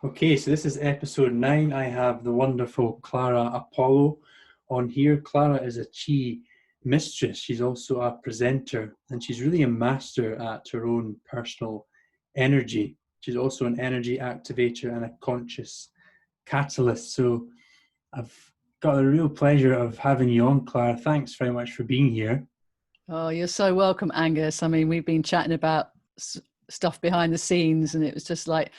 Okay, so this is episode 9. I have the wonderful Clara Apollo on here. Clara is a Chi mistress. She's also a presenter, and she's really a master at her own personal energy. She's also an energy activator and a conscious catalyst. So I've got the real pleasure of having you on, Clara. Thanks very much for being here. Oh, you're so welcome, Angus. I mean, we've been chatting about stuff behind the scenes, and it was just like,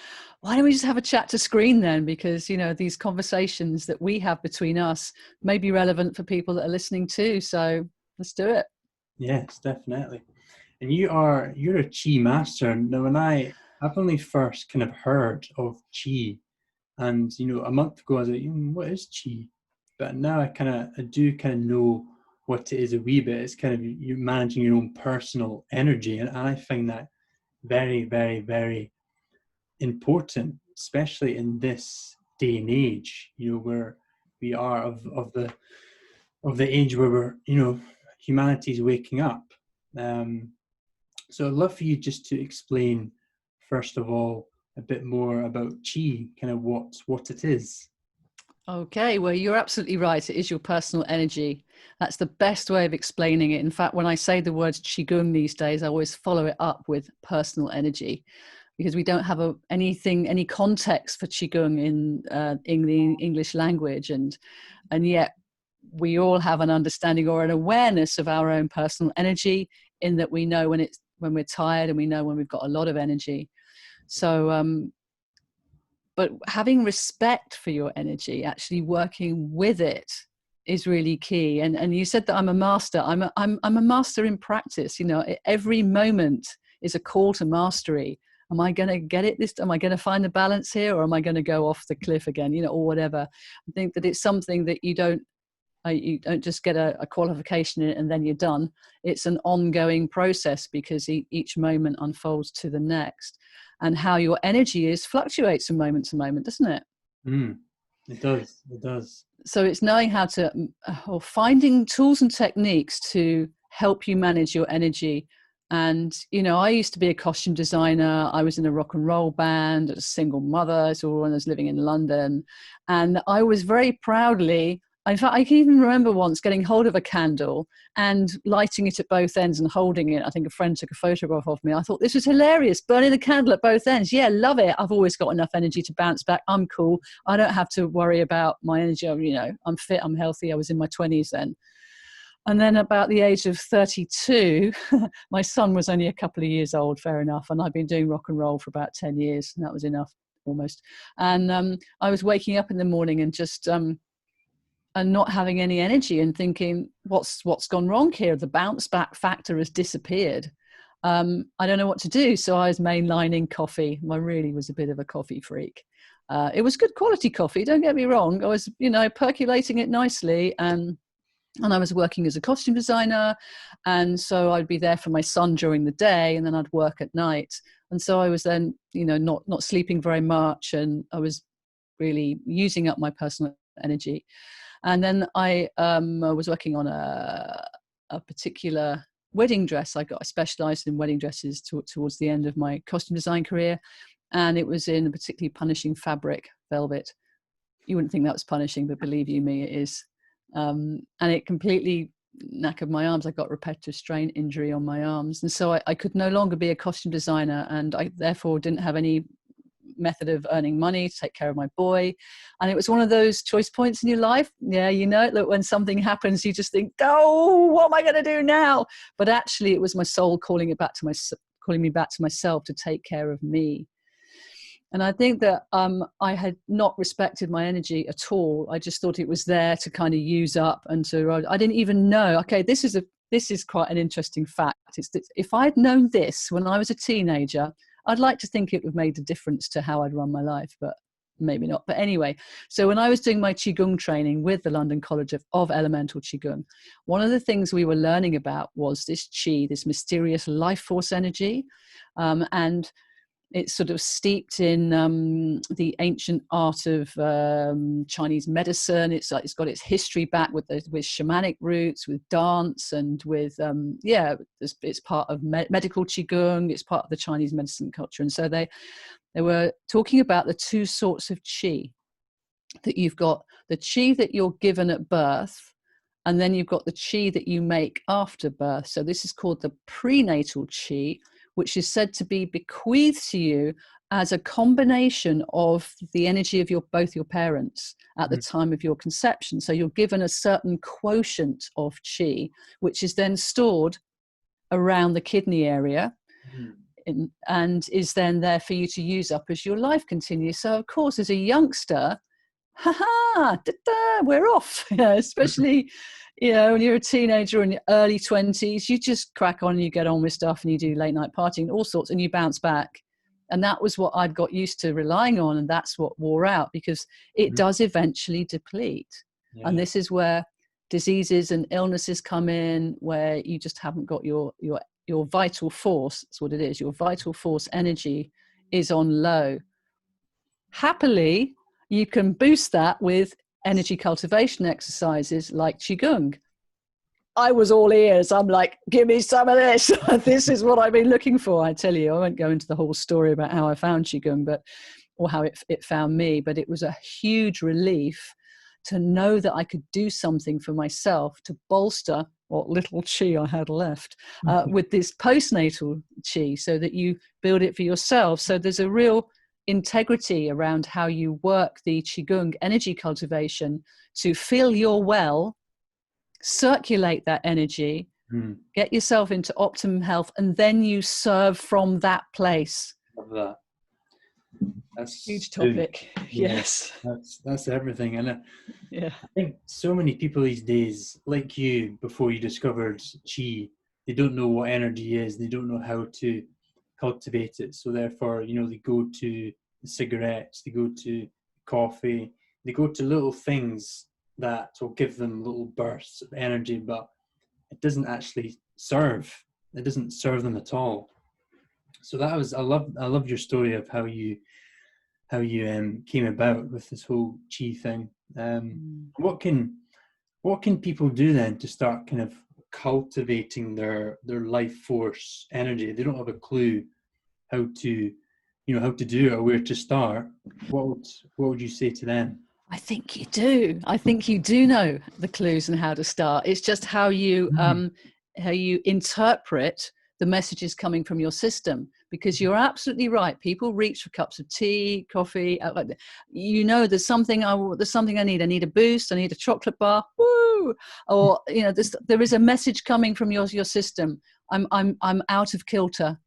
why don't we just have a chat to screen then? Because, you know, these conversations that we have between us may be relevant for people that are listening too. So let's do it. Yes, definitely. And you're a Chi master. Now, I've only first kind of heard of Chi, and a month ago I was like, what is Chi? But now I do kind of know what it is a wee bit. It's kind of you managing your own personal energy, and I find that very, very, very important, especially in this day and age. Where we are of the age where humanity's waking up. So I'd love for you just to explain, first of all, a bit more about Qi, kind of what it is. Okay, well, you're absolutely right. It is your personal energy. That's the best way of explaining it. In fact, when I say the word Qigong these days, I always follow it up with personal energy, because we don't have any context for Qigong in the English language. And yet we all have an understanding or an awareness of our own personal energy, in that we know when we're tired, and we know when we've got a lot of energy. So, but having respect for your energy, actually working with it, is really key. And you said that I'm a master. I'm a master in practice. You know, every moment is a call to mastery. Am I going to get it this? Am I going to find the balance here, or am I going to go off the cliff again? You know, or whatever. I think that it's something that you don't just get a qualification in it and then you're done. It's an ongoing process, because each moment unfolds to the next, and how your energy is fluctuates from moment to moment, doesn't it? It does. So it's knowing how to, or finding tools and techniques to help you manage your energy. And, you know, I used to be a costume designer. I was in a rock and roll band, a single mother, so when I was living in London. And I was very proudly, in fact, I can even remember once getting hold of a candle and lighting it at both ends and holding it. I think a friend took a photograph of me. I thought, this was hilarious, burning the candle at both ends. Yeah, love it. I've always got enough energy to bounce back. I'm cool. I don't have to worry about my energy. You know, I'm fit, I'm healthy. I was in my 20s then. And then about the age of 32, my son was only a couple of years old, fair enough. And I'd been doing rock and roll for about 10 years, and that was enough, almost. And I was waking up in the morning and just... and not having any energy, and thinking, what's gone wrong here? The bounce back factor has disappeared. I don't know what to do. So I was mainlining coffee. I really was a bit of a coffee freak. It was good quality coffee, don't get me wrong. I was, percolating it nicely, and I was working as a costume designer. And so I'd be there for my son during the day, and then I'd work at night. And so I was then, not sleeping very much, and I was really using up my personal energy. And then I was working on a particular wedding dress. I specialized in wedding dresses towards the end of my costume design career. And it was in a particularly punishing fabric, velvet. You wouldn't think that was punishing, but believe you me, it is. And it completely knackered my arms. I got repetitive strain injury on my arms. And so I could no longer be a costume designer, and I therefore didn't have any method of earning money to take care of my boy. And it was one of those choice points in your life. Yeah, that when something happens, you just think, oh, what am I going to do now? But actually, it was my soul calling me back to myself to take care of me. And I think that I had not respected my energy at all. I just thought it was there to kind of use up, and I didn't even know. Okay, this is quite an interesting fact. If I'd known this when I was a teenager, I'd like to think it would have made a difference to how I'd run my life, but maybe not. But anyway, so when I was doing my Qigong training with the London College of Elemental Qigong, one of the things we were learning about was this Qi, this mysterious life force energy. And It's sort of steeped in the ancient art of Chinese medicine. It's got its history back with shamanic roots, with dance, and with it's part of medical qigong. It's part of the Chinese medicine culture, and so they were talking about the two sorts of qi. That you've got the qi that you're given at birth, and then you've got the qi that you make after birth. So this is called the prenatal qi, which is said to be bequeathed to you as a combination of the energy of both your parents at the time of your conception. So you're given a certain quotient of qi, which is then stored around the kidney area. And is then there for you to use up as your life continues. So of course, as a youngster, we're off. Especially, when you're a teenager in your early 20s, you just crack on and you get on with stuff and you do late night partying, all sorts, and you bounce back. And that was what I'd got used to relying on, and that's what wore out, because it does eventually deplete. Yeah. And this is where diseases and illnesses come in, where you just haven't got your vital force. That's what it is. Your vital force energy is on low. Happily, you can boost that with energy cultivation exercises like Qigong. I was all ears. I'm like, give me some of this. This is what I've been looking for. I tell you, I won't go into the whole story about how I found Qigong, or how it found me, but it was a huge relief to know that I could do something for myself to bolster what little qi I had left with this postnatal qi, so that you build it for yourself. So there's a real integrity around how you work the Qigong energy cultivation to feel you're well, circulate that energy, get yourself into optimum health, and then you serve from that place. Love that. That's a huge topic. Yes, that's everything. And I think so many people these days, like you, before you discovered qi, they don't know what energy is. They don't know how to cultivate it. So therefore, they go to cigarettes, they go to coffee, they go to little things that will give them little bursts of energy, but it doesn't actually serve. It doesn't serve them at all. So I love your story of how you came about with this whole qi thing. What can people do then to start kind of cultivating their life force energy? They don't have a clue how to do it or where to start. What would you say to them? I think you do. I think you do know the clues and how to start. It's just how you interpret the messages coming from your system, because you're absolutely right. People reach for cups of tea, coffee. There's something I need. I need a boost. I need a chocolate bar. Woo! Or there is a message coming from your system. I'm out of kilter.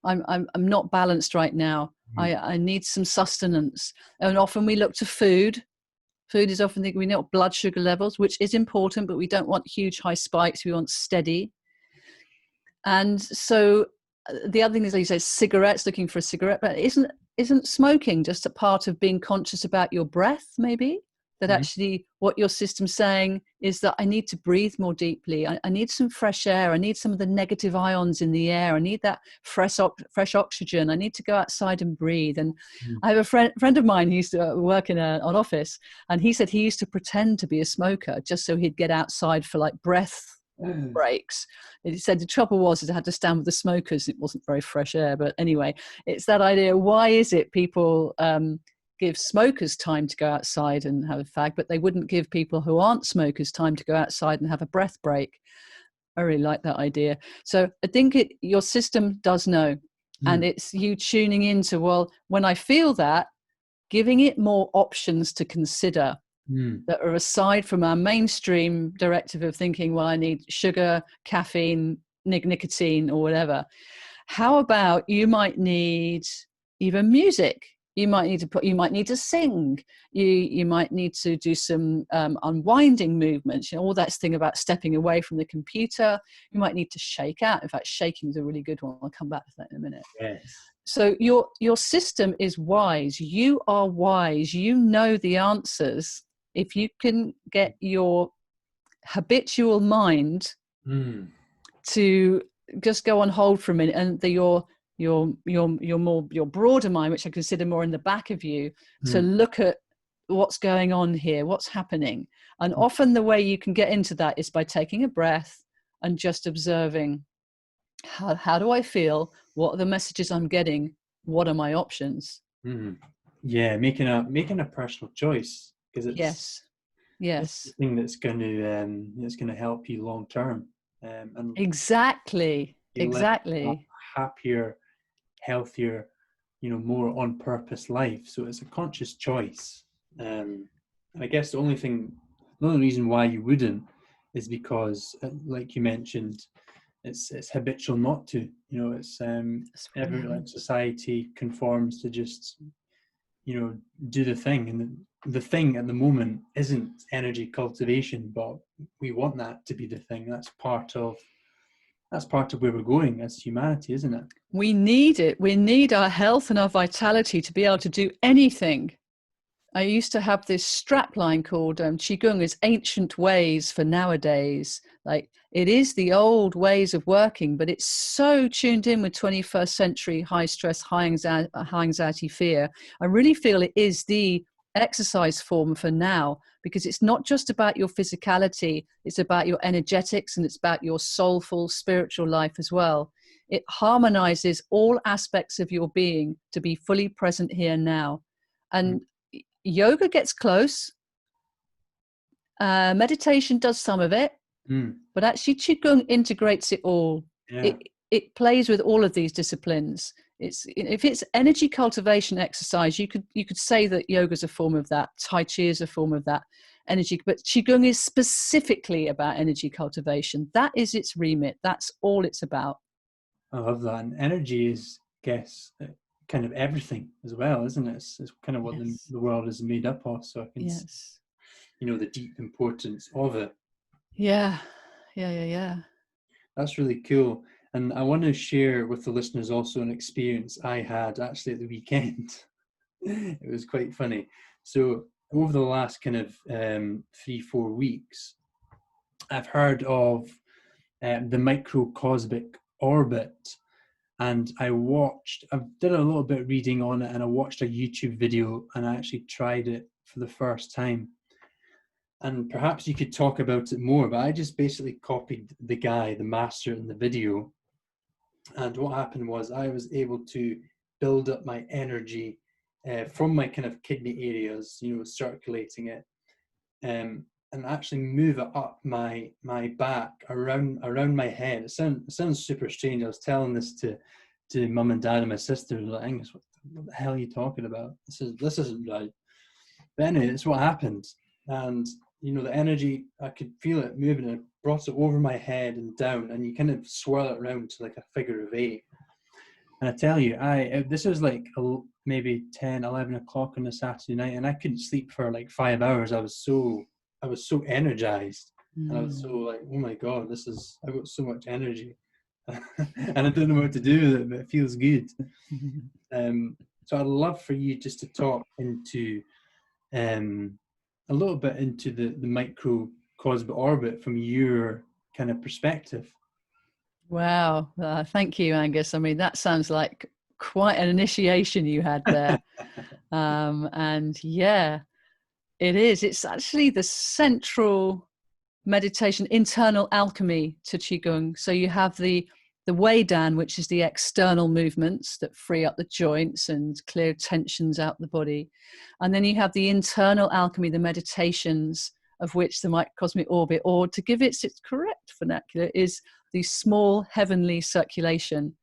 I'm not balanced right now. I need some sustenance. And often we look to food. Food is often we know blood sugar levels, which is important, but we don't want huge high spikes. We want steady. And so the other thing is, like you say, cigarettes, looking for a cigarette, but isn't smoking just a part of being conscious about your breath, maybe? That actually what your system's saying is that I need to breathe more deeply. I need some fresh air. I need some of the negative ions in the air. I need that fresh oxygen. I need to go outside and breathe. And I have a friend of mine who used to work in an office, and he said he used to pretend to be a smoker just so he'd get outside for like breath breaks. He said the trouble was I had to stand with the smokers. It wasn't very fresh air. But anyway, it's that idea. Why is it people give smokers time to go outside and have a fag, but they wouldn't give people who aren't smokers time to go outside and have a breath break? I really like that idea. So I think your system does know, and it's you tuning into, well, when I feel that, giving it more options to consider that are aside from our mainstream directive of thinking, well, I need sugar, caffeine, nicotine, or whatever. How about you might need even music? You might need to sing. You might need to do some unwinding movements. All that thing about stepping away from the computer. You might need to shake out. In fact, shaking is a really good one. I'll come back to that in a minute. Yes. So your system is wise. You are wise. You know the answers. If you can get your habitual mind to just go on hold for a minute, and your your broader mind, which I consider more in the back of you, to look at what's going on here, what's happening. And often the way you can get into that is by taking a breath and just observing, how do I feel? What are the messages I'm getting? What are my options? Yeah, making a personal choice, because Yes. it's the thing that's going to help you long term, and Exactly. you live a happier, healthier, more on purpose life. So it's a conscious choice. And I guess the only reason why you wouldn't is because, like you mentioned, it's habitual not to. It's like society conforms to just do the thing, and the thing at the moment isn't energy cultivation, but we want that to be the thing. That's part of where we're going as humanity, isn't it? We need it. We need our health and our vitality to be able to do anything. I used to have this strapline called Qigong is ancient ways for nowadays. Like, it is the old ways of working, but it's so tuned in with 21st century high stress, high anxiety, fear. I really feel it is the exercise form for now, because it's not just about your physicality, it's about your energetics, and it's about your soulful spiritual life as well. It harmonizes all aspects of your being to be fully present here now. And yoga gets close. Meditation does some of it, but actually Qigong integrates it all. Yeah. It plays with all of these disciplines. If it's energy cultivation exercise, you could say that yoga is a form of that. Tai Chi is a form of that energy, but Qigong is specifically about energy cultivation. That is its remit. That's all it's about. I love that. And energy is, I guess, kind of everything as well, isn't it? It's kind of what the world is made up of. So I can see, the deep importance of it. Yeah. That's really cool. And I want to share with the listeners also an experience I had actually at the weekend. It was quite funny. So over the last kind of 3-4 weeks, I've heard of the microcosmic orbit. And I did a little bit of reading on it, and I watched a YouTube video, and I actually tried it for the first time. And perhaps you could talk about it more, but I just basically copied the master in the video. And what happened was I was able to build up my energy from my kind of kidney areas, circulating it, and actually move it up my back around my head. It sounds super strange. I was telling this to mum and dad and my sister, like, Angus, what the hell are you talking about? This isn't right. But anyway, it's what happened. And the energy, I could feel it moving, and it brought it over my head and down, and you kind of swirl it around to like a figure of 8. And I tell you, this was like maybe 10-11 o'clock on a Saturday night, and I couldn't sleep for like 5 hours. I was so energized, and I was so like, oh my God, I've got so much energy. And I don't know what to do with it, but it feels good. So I'd love for you just to talk into a little bit into the microcosmic orbit from your kind of perspective. Wow. Thank you, Angus. I mean, that sounds like quite an initiation you had there. And yeah, it is. It's actually the central meditation, internal alchemy to Qigong. So you have the Wei Dan, which is the external movements that free up the joints and clear tensions out the body. And then you have the internal alchemy, the meditations, of which the microcosmic orbit, or to give its correct vernacular, is the small heavenly circulation,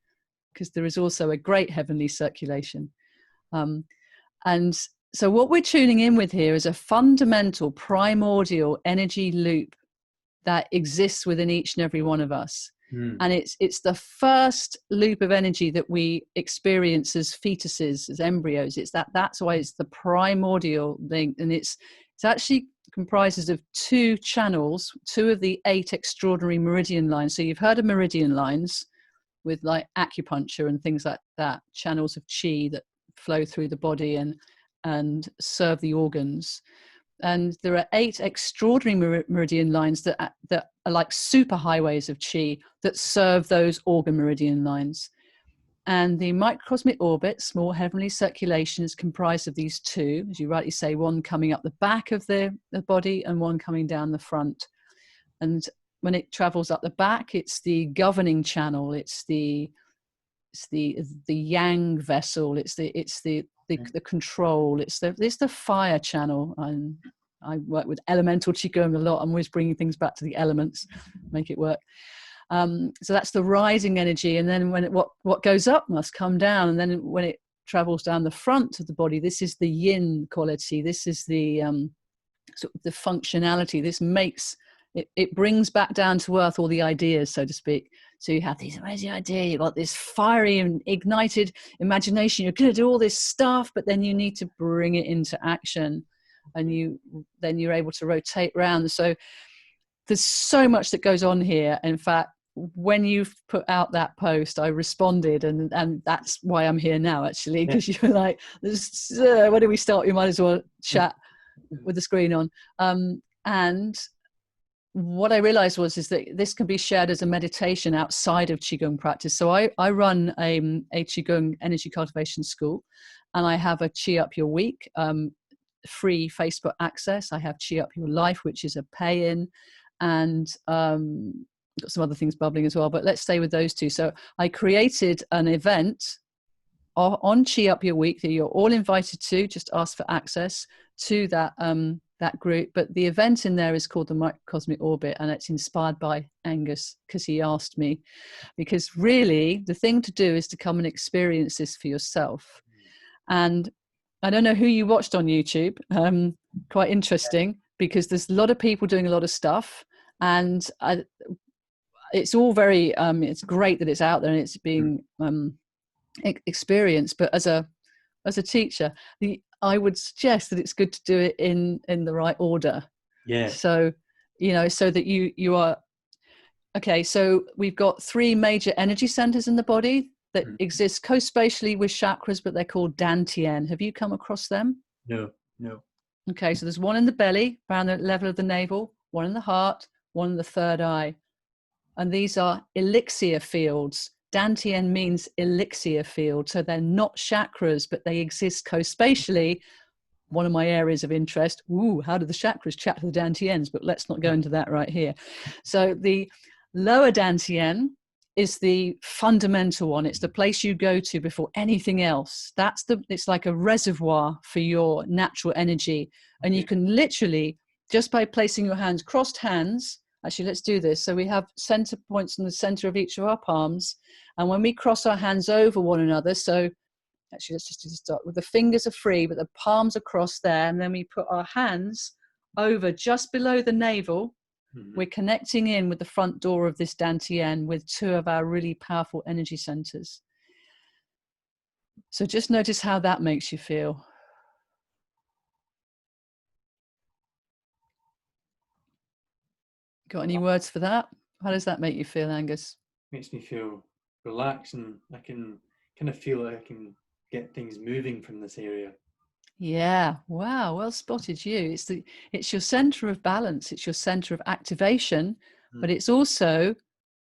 because there is also a great heavenly circulation. And so what we're tuning in with here is a fundamental primordial energy loop that exists within each and every one of us. And it's the first loop of energy that we experience as fetuses, as embryos. That's why it's the primordial thing. And it's actually comprises of 2 channels, 2 of the 8 extraordinary meridian lines. So you've heard of meridian lines with like acupuncture and things like that, channels of qi that flow through the body and serve the organs. And there are 8 extraordinary meridian lines that are like super highways of qi that serve those organ meridian lines. And the microcosmic orbit, small heavenly circulation, is comprised of these two, as you rightly say, one coming up the back of the body and one coming down the front. And when it travels up the back, it's the governing channel, it's the yang vessel, it's the control, it's the fire channel. And I work with elemental Qigong a lot. I'm always bringing things back to the elements, make it work. So that's the rising energy, and then when what goes up must come down, and then when it travels down the front of the body, this is the yin quality. This is the sort of the functionality. This makes it brings back down to earth all the ideas, so to speak. So you have these amazing ideas, you've got this fiery and ignited imagination, you're going to do all this stuff, but then you need to bring it into action, and then you're able to rotate around. So there's so much that goes on here. In fact, when you've put out that post, I responded, and that's why I'm here now, actually, because you were like, where do we start? You might as well chat with the screen on. And what I realized is that this can be shared as a meditation outside of Qigong practice. So I run a Qigong energy cultivation school, and I have a Qi Up Your Week, free Facebook access. I have Qi Up Your Life, which is a pay-in, and got some other things bubbling as well, but let's stay with those two. So I created an event on Qi Up Your Week that you're all invited to. Just ask for access to that that group. But the event in there is called the Microcosmic Orbit, and it's inspired by Angus, because he asked me. Because really, the thing to do is to come and experience this for yourself. And I don't know who you watched on YouTube. Quite interesting, because there's a lot of people doing a lot of stuff, and it's all very. It's great that it's out there and it's being experienced. But as a teacher, I would suggest that it's good to do it in the right order. Yeah. So, so that you are okay. So we've got 3 major energy centers in the body that exist co-spatially with chakras, but they're called Dan Tien. Have you come across them? No. Okay, so there's one in the belly, around the level of the navel, one in the heart, one in the third eye. And these are elixir fields. Dan Tien means elixir field. So they're not chakras, but they exist co-spatially. One of my areas of interest. How do the chakras chat to the Dan Tiens? But let's not go into that right here. So the lower Dan Tien is the fundamental one. It's the place you go to before anything else. It's like a reservoir for your natural energy. And you can literally, just by placing your hands, crossed hands, actually, let's do this. So we have center points in the center of each of our palms. And when we cross our hands over one another, so actually, let's just do the start with the fingers are free, but the palms are crossed there. And then we put our hands over just below the navel. We're connecting in with the front door of this Dan Tien with 2 of our really powerful energy centers. So just notice how that makes you feel. Got any words for that? How does that make you feel, Angus? Makes me feel relaxed, and I can kind of feel like I can get things moving from this area. Yeah, wow, well spotted you. It's your center of balance, it's your center of activation, but it's also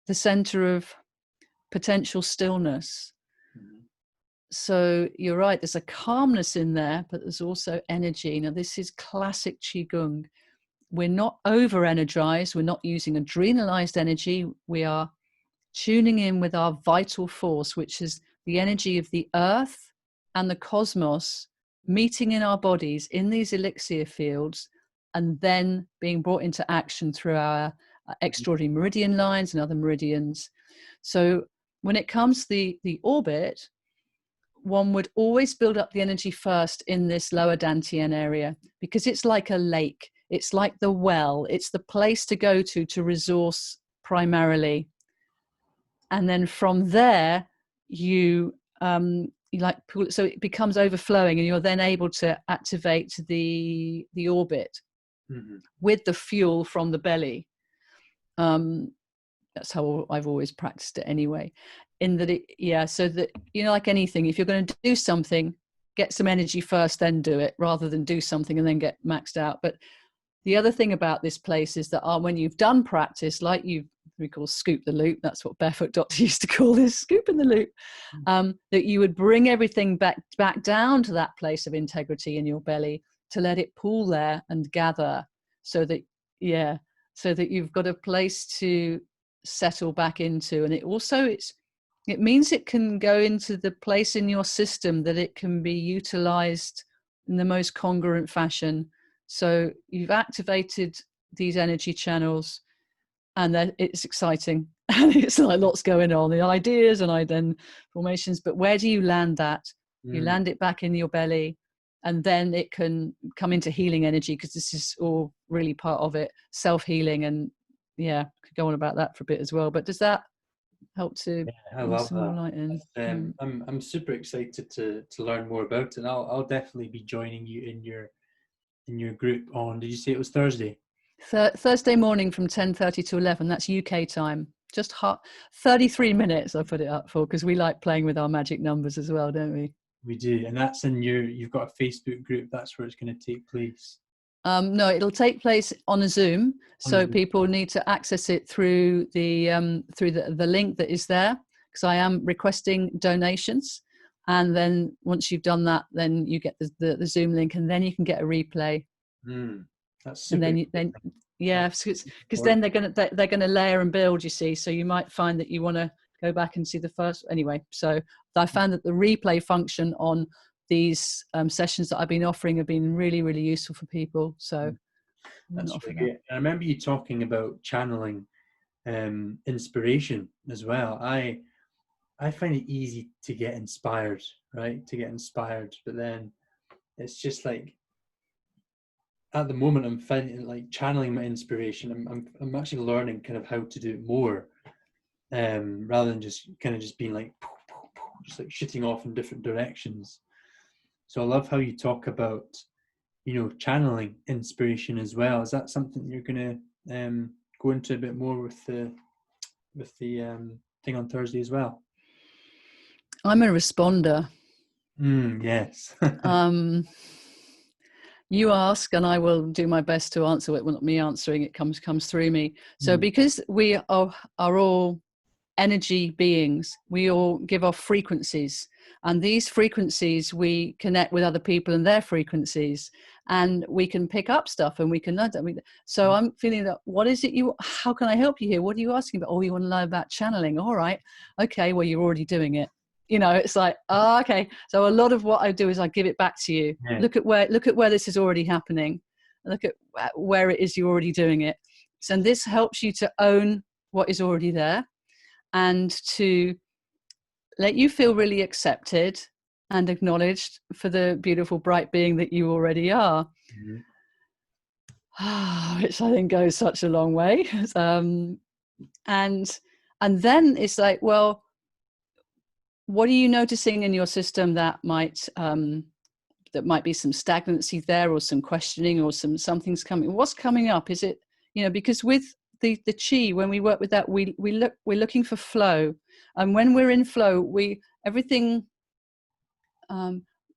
the center of potential stillness. So you're right, there's a calmness in there, but there's also energy. Now, this is classic Qigong. We're not over-energized, we're not using adrenalized energy, we are tuning in with our vital force, which is the energy of the earth and the cosmos meeting in our bodies in these elixir fields, and then being brought into action through our extraordinary meridian lines and other meridians. So when it comes to the orbit, one would always build up the energy first in this lower Dan Tien area, because it's like a lake. It's like the well. It's the place to go to resource primarily. And then from there, you like pull it, so it becomes overflowing, and you're then able to activate the orbit with the fuel from the belly. That's how I've always practiced it anyway. In that so that, like anything, if you're going to do something, get some energy first, then do it, rather than do something and then get maxed out. But the other thing about this place is that when you've done practice, like you've we call scoop the loop. That's what Barefoot Doctor used to call this, scooping the loop. That you would bring everything back down to that place of integrity in your belly, to let it pool there and gather, so that you've got a place to settle back into. And it means it can go into the place in your system that it can be utilized in the most congruent fashion. So you've activated these energy channels, and then it's exciting. And it's like lots going on, the ideas and then formations. But where do you land that? You land it back in your belly, and then it can come into healing energy, because this is all really part of it, self-healing. And could go on about that for a bit as well. But does that help to I love some more that. light in? I'm super excited to learn more about it. And I'll definitely be joining you in your group on, did you say it was Thursday? Thursday morning from 10:30 to 11. That's UK time. Just 33 minutes I put it up for, because we like playing with our magic numbers as well, don't we? We do. And that's you've got a Facebook group. That's where it's going to take place. No, it'll take place on a Zoom. So people need to access it through the link that is there, because I am requesting donations. And then once you've done that, then you get the Zoom link, and then you can get a replay. That's super. And then because then they're gonna layer and build, you see. So you might find that you want to go back and see the first anyway. So I found that the replay function on these sessions that I've been offering have been really, really useful for people. So that's really great. I remember you talking about channeling inspiration as well. I find it easy to get inspired, right? But then it's just like, at the moment I'm finding like channeling my inspiration. I'm actually learning kind of how to do it more, rather than just being like just like shooting off in different directions. So I love how you talk about, channeling inspiration as well. Is that something you're going to go into a bit more with the thing on Thursday as well? I'm a responder. Yes. You ask, and I will do my best to answer it. Well, not me answering, it comes through me. So because we are all energy beings, we all give off frequencies, and these frequencies we connect with other people and their frequencies, and we can pick up stuff, and we can learn. So I'm feeling that, what is it how can I help you here? What are you asking about? Oh, you want to learn about channeling? All right, okay, well, you're already doing it. It's like, oh, okay. So a lot of what I do is I give it back to you. Look at where this is already happening. Look at where it is you're already doing it. So this helps you to own what is already there, and to let you feel really accepted and acknowledged for the beautiful, bright being that you already are. Which I think goes such a long way. And then it's like, well, what are you noticing in your system that might be some stagnancy there, or some questioning, or something's coming? What's coming up? Is it, because with the chi, when we work with that, we're looking for flow, and when we're in flow, everything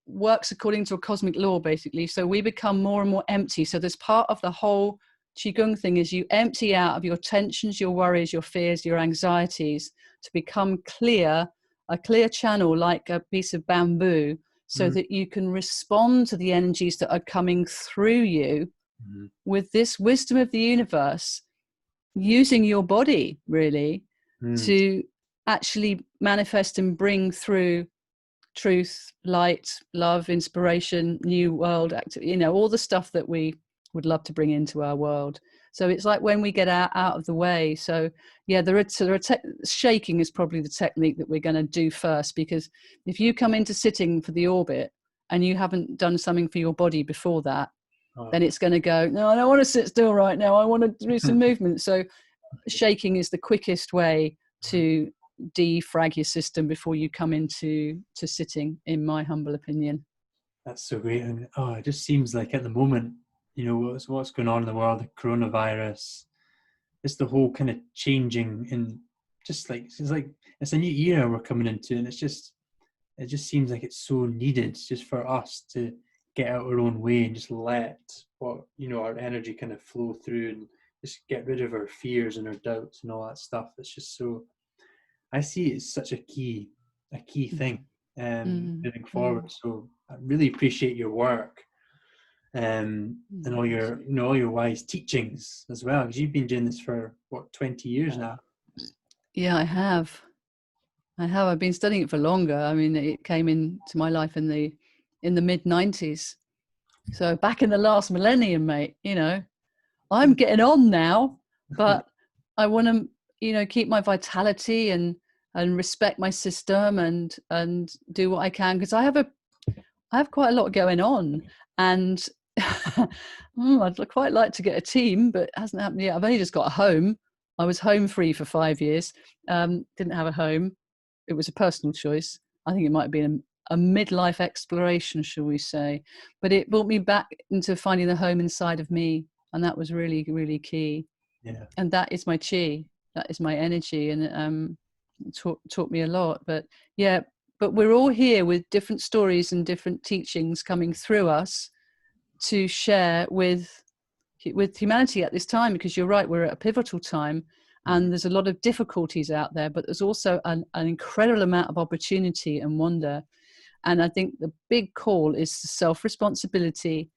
works according to a cosmic law, basically. So we become more and more empty. So there's part of the whole Qigong thing is you empty out of your tensions, your worries, your fears, your anxieties, to become clear, a clear channel like a piece of bamboo, so that you can respond to the energies that are coming through you with this wisdom of the universe, using your body really to actually manifest and bring through truth, light, love, inspiration, new world activity, all the stuff that we would love to bring into our world. So it's like when we get out of the way. So shaking is probably the technique that we're going to do first, because if you come into sitting for the orbit and you haven't done something for your body before that, then it's going to go, no, I don't want to sit still right now, I want to do some movement. So shaking is the quickest way to defrag your system before you come into sitting, in my humble opinion. That's so great. And it just seems like at the moment, what's going on in the world, the coronavirus, it's the whole kind of changing, and just like it's a new era we're coming into, and it just seems like it's so needed, just for us to get out our own way and just let our energy kind of flow through, and just get rid of our fears and our doubts and all that stuff. It's just so, I see it's such a key thing moving forward. So I really appreciate your work and all your, you know, all your wise teachings as well, because you've been doing this for what, 20 years now. Yeah, I have. I've been studying it for longer. I mean, it came into my life in the mid-90s. So back in the last millennium, mate, you know, I'm getting on now, but I want to, you know, keep my vitality and respect my system and do what I can, because I have quite a lot going on, and I'd quite like to get a team, but it hasn't happened yet. I've only just got a home. I was home free for 5 years. Didn't have a home. It was a personal choice. I think it might have been a midlife exploration, shall we say. But it brought me back into finding the home inside of me. And that was really, really key. Yeah. And that is my chi. That is my energy. And taught me a lot. But yeah, but we're all here with different stories and different teachings coming through us to share with humanity at this time, because you're right, we're at a pivotal time and there's a lot of difficulties out there, but there's also an incredible amount of opportunity and wonder. And I think the big call is self-responsibility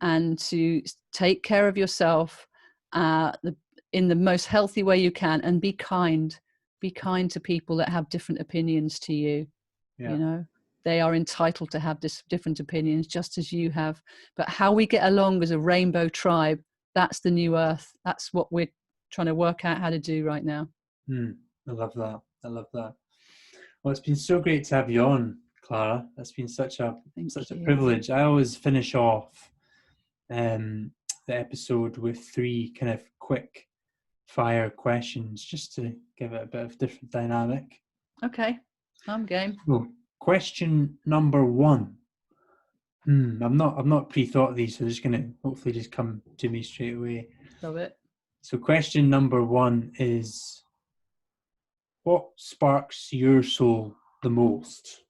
and to take care of yourself in the most healthy way you can, and be kind to people that have different opinions to you. You know, they are entitled to have different opinions just as you have. But how we get along as a rainbow tribe, that's the new earth. That's what we're trying to work out how to do right now. I love that. I love that. Well, it's been so great to have you on, Clara. It's been such a privilege. I always finish off the episode with 3 kind of quick fire questions, just to give it a bit of different dynamic. Okay, I'm game. So, question number 1. I've not pre-thought these, so they're just gonna hopefully just come to me straight away. Love it. So question number 1 is, what sparks your soul the most?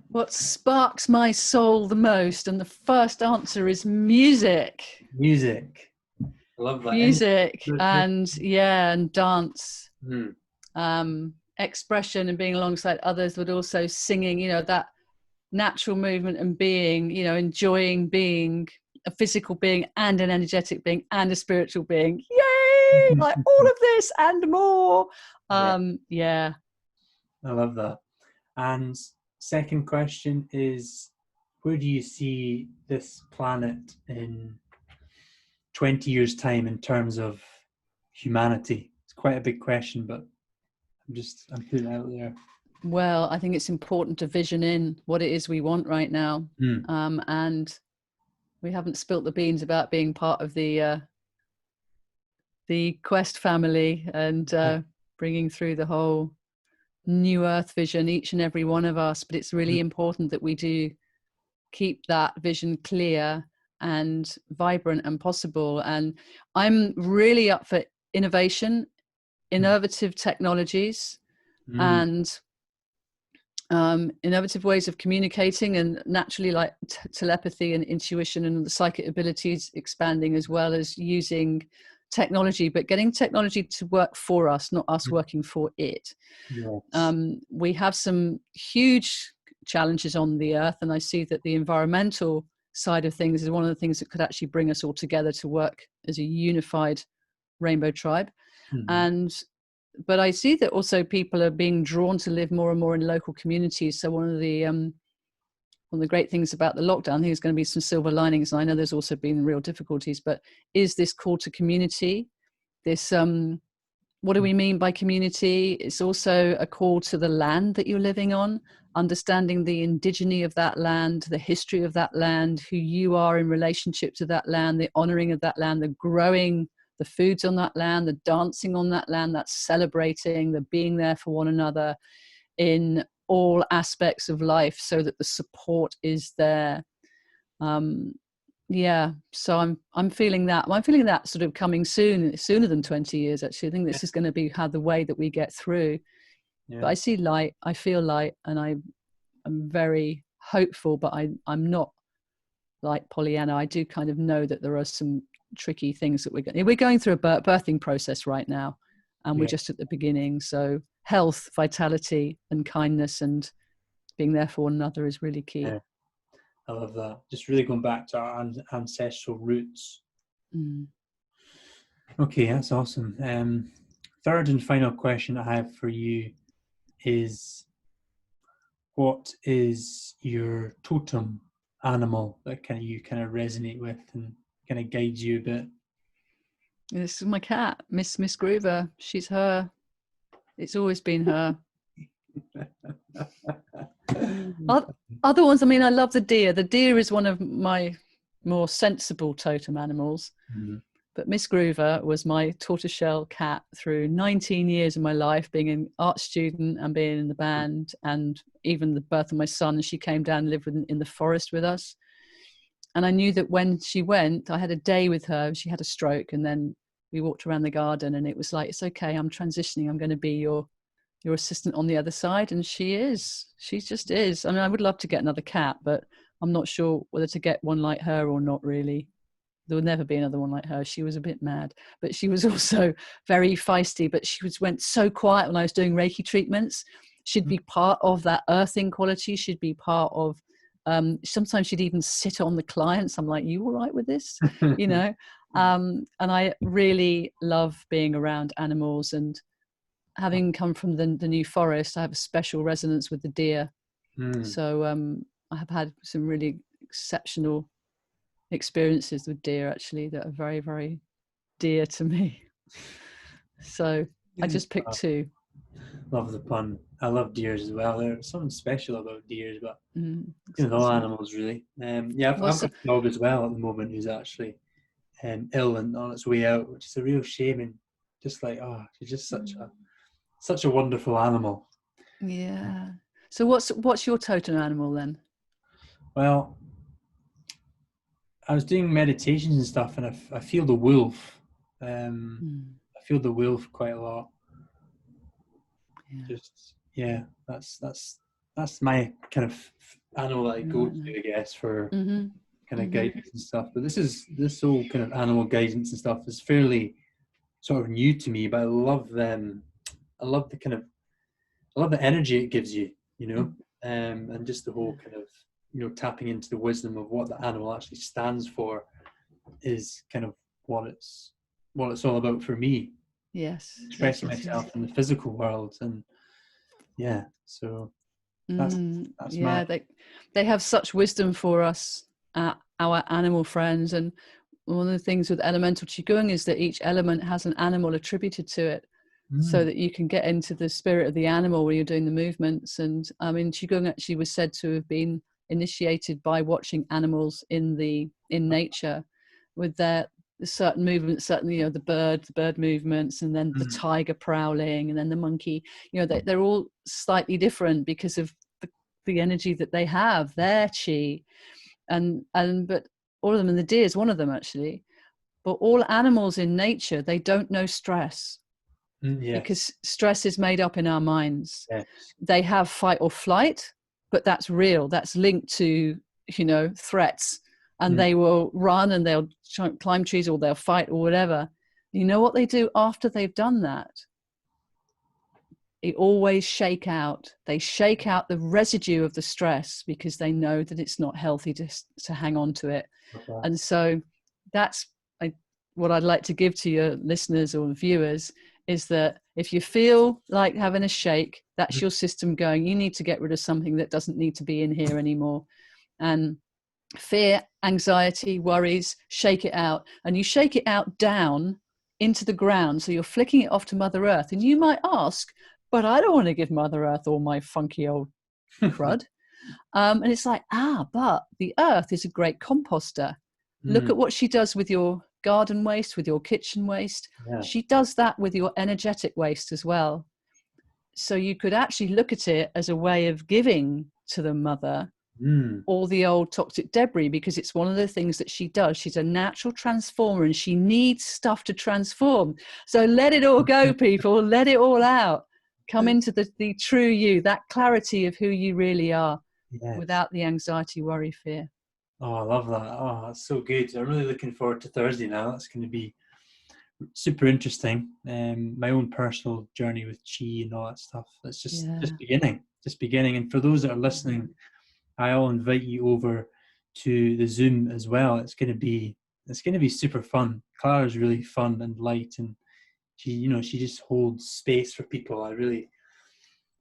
What sparks my soul the most? And the first answer is music. Music. I love that. Music and dance. Expression and being alongside others, but also singing, you know, that natural movement and being, you know, enjoying being a physical being and an energetic being and a spiritual being. Yay! Like all of this and more. Yeah. I love that. And second question is, where do you see this planet in 20 years' time in terms of humanity? It's quite a big question, but I'm putting it out there. Well, I think it's important to vision in what it is we want right now. And we haven't spilt the beans about being part of the Quest family and bringing through the whole new earth vision, each and every one of us. But it's really important that we do keep that vision clear and vibrant and possible. And I'm really up for innovation, innovative technologies, and innovative ways of communicating, and naturally like telepathy and intuition and the psychic abilities expanding, as well as using technology, but getting technology to work for us, not us working for it. We have some huge challenges on the earth, and I see that the environmental side of things is one of the things that could actually bring us all together to work as a unified rainbow tribe. But I see that also people are being drawn to live more and more in local communities. So one of the great things about the lockdown, I think there's going to be some silver linings, and I know there's also been real difficulties, but is this call to community? This, what do we mean by community? It's also a call to the land that you're living on, understanding the indigeny of that land, the history of that land, who you are in relationship to that land, the honoring of that land, the growing, the foods on that land, the dancing on that land, that's celebrating, the being there for one another in all aspects of life, so that the support is there. So I'm feeling that. I'm feeling that sort of coming sooner than 20 years, actually. I think this is going to be the way that we get through. But I see light, I feel light, and I'm very hopeful, but I'm not like Pollyanna. I do kind of know that there are some tricky things that we're going through a birthing process right now, and we're just at the beginning. So health, vitality, and kindness, and being there for one another is really key. Yeah, I love that. Just really going back to our ancestral roots. Okay, that's awesome. Third and final question I have for you is, what is your totem animal that you kind of resonate with and kind of guides you a bit? This is my cat, Miss Groover. She's her. It's always been her. Other ones, I mean, I love the deer. The deer is one of my more sensible totem animals. But Miss Groover was my tortoiseshell cat through 19 years of my life, being an art student and being in the band, and even the birth of my son. She came down and lived in the forest with us. And I knew that when she went, I had a day with her. She had a stroke, and then we walked around the garden, and it was like, it's okay, I'm transitioning. I'm going to be your assistant on the other side. And she is. She just is. I mean, I would love to get another cat, but I'm not sure whether to get one like her or not, really. There will never be another one like her. She was a bit mad, but she was also very feisty, but she went so quiet when I was doing Reiki treatments. She'd be part of that earthing quality. She'd be part of, sometimes she'd even sit on the clients. I'm like, you all right with this? You know? And I really love being around animals, and having come from the New Forest, I have a special resonance with the deer. So I have had some really exceptional experiences with deer, actually, that are very, very dear to me. So I just picked two. Love the pun. I love deers as well. There's something special about deers, but all awesome. animals, really. I've got a dog as well at the moment who's actually ill and on its way out, which is a real shame. And just like, she's just such a wonderful animal. Yeah. So what's your totem animal then? Well, I was doing meditations and stuff, and I feel the wolf. I feel the wolf quite a lot. That's my kind of animal that I go to, I guess, for kind of guidance and stuff. But this whole kind of animal guidance and stuff is fairly sort of new to me. But I love them. I love the energy it gives you, and just the whole kind of tapping into the wisdom of what the animal actually stands for is kind of what it's all about for me. Yes. Expressing myself in the physical world, and so that's they have such wisdom for us, our animal friends. And one of the things with elemental Qigong is that each element has an animal attributed to it, so that you can get into the spirit of the animal when you're doing the movements. And I mean, Qigong actually was said to have been initiated by watching animals in nature with their certain movements, certainly, the bird movements, and then the tiger prowling, and then the monkey. They're all slightly different because of the energy that they have, their chi, but all of them, and the deer is one of them actually. But all animals in nature, they don't know stress. Because stress is made up in our minds. They have fight or flight, but that's real. That's linked to threats. And they will run, and they'll climb trees, or they'll fight, or whatever. You know what they do after they've done that? They always shake out. They shake out the residue of the stress, because they know that it's not healthy to hang on to it. And so that's what I'd like to give to your listeners or viewers, is that if you feel like having a shake, that's your system going, you need to get rid of something that doesn't need to be in here anymore. And fear, anxiety, worries, shake it out. And you shake it out down into the ground. So you're flicking it off to Mother Earth. And you might ask, but I don't want to give Mother Earth all my funky old crud. And it's like, but the earth is a great composter. Look at what she does with your garden waste, with your kitchen waste. She does that with your energetic waste as well. So you could actually look at it as a way of giving to the mother all the old toxic debris, because it's one of the things that she does. She's a natural transformer, and she needs stuff to transform. So let it all go, people. Let it all out. Come into the true you, that clarity of who you really are, without the anxiety, worry, fear. Oh, I love that. Oh, that's so good. I'm really looking forward to Thursday now. That's going to be super interesting. My own personal journey with chi and all that stuff. It's just Yeah. beginning, just beginning. And for those that are listening, I'll invite you over to the Zoom as well. It's going to be super fun. Clara's really fun and light, and she just holds space for people. I really,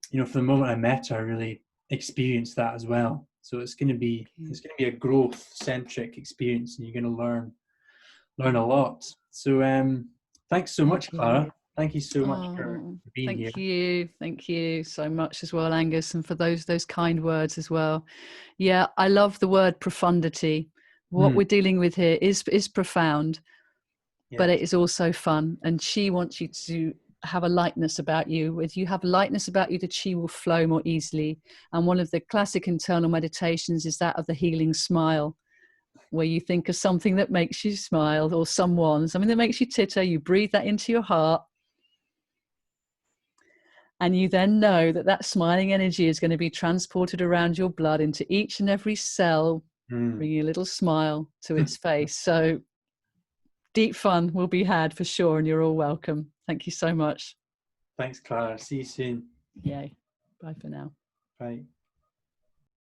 from the moment I met her, I really experienced that as well. So it's going to be a growth centric experience, and you're going to learn a lot. So thanks so much, Thank you. Clara. Thank you so much for Oh, being here. thank you. Thank you so much as well, Angus, and for those kind words as well. Yeah, I love the word profundity. What Mm, we're dealing with here is profound, but yes. it is also fun. And she wants you to have a lightness about you. If you have lightness about you, the chi will flow more easily. And one of the classic internal meditations is that of the healing smile, where you think of something that makes you smile, or something that makes you titter. You breathe that into your heart. And you then know that that smiling energy is going to be transported around your blood into each and every cell, Mm. bringing a little smile to its face. So deep fun will be had for sure, and you're all welcome. Thank you so much. Thanks, Clara. See you soon. Yay. Bye for now. Bye.